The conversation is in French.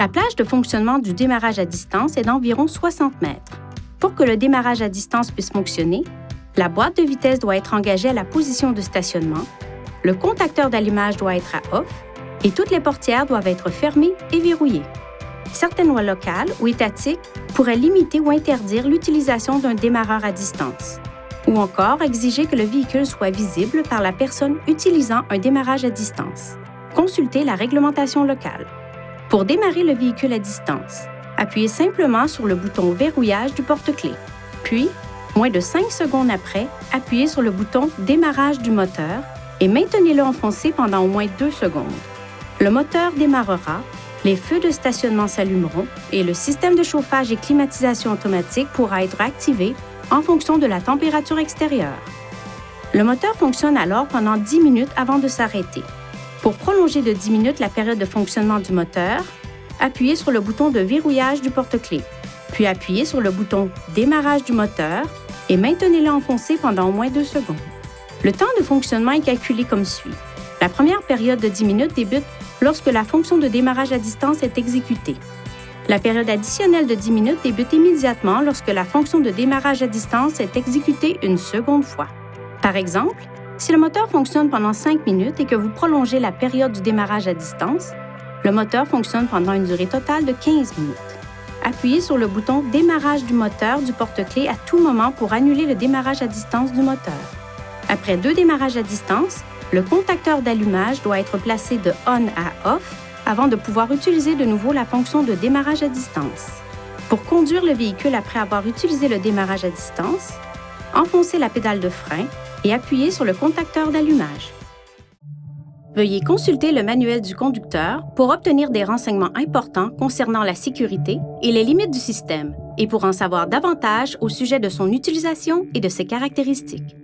La plage de fonctionnement du démarrage à distance est d'environ 60 mètres. Pour que le démarrage à distance puisse fonctionner, la boîte de vitesse doit être engagée à la position de stationnement, le contacteur d'allumage doit être à off et toutes les portières doivent être fermées et verrouillées. Certaines lois locales ou étatiques pourraient limiter ou interdire l'utilisation d'un démarreur à distance, ou encore exiger que le véhicule soit visible par la personne utilisant un démarrage à distance. Consultez la réglementation locale. Pour démarrer le véhicule à distance, appuyez simplement sur le bouton verrouillage du porte-clés. Puis, moins de 5 secondes après, appuyez sur le bouton démarrage du moteur et maintenez-le enfoncé pendant au moins 2 secondes. Le moteur démarrera, les feux de stationnement s'allumeront et le système de chauffage et climatisation automatique pourra être activé en fonction de la température extérieure. Le moteur fonctionne alors pendant 10 minutes avant de s'arrêter. Pour prolonger de 10 minutes la période de fonctionnement du moteur, appuyez sur le bouton de verrouillage du porte-clés, puis appuyez sur le bouton démarrage du moteur et maintenez-le enfoncé pendant au moins 2 secondes. Le temps de fonctionnement est calculé comme suit. La première période de 10 minutes débute lorsque la fonction de démarrage à distance est exécutée. La période additionnelle de 10 minutes débute immédiatement lorsque la fonction de démarrage à distance est exécutée une seconde fois. Par exemple, si le moteur fonctionne pendant 5 minutes et que vous prolongez la période du démarrage à distance, le moteur fonctionne pendant une durée totale de 15 minutes. Appuyez sur le bouton « Démarrage du moteur » du porte-clés à tout moment pour annuler le démarrage à distance du moteur. Après 2 démarrages à distance, le contacteur d'allumage doit être placé de « on » à « off » avant de pouvoir utiliser de nouveau la fonction de démarrage à distance. Pour conduire le véhicule après avoir utilisé le démarrage à distance, enfoncez la pédale de frein et appuyez sur le contacteur d'allumage. Veuillez consulter le manuel du conducteur pour obtenir des renseignements importants concernant la sécurité et les limites du système et pour en savoir davantage au sujet de son utilisation et de ses caractéristiques.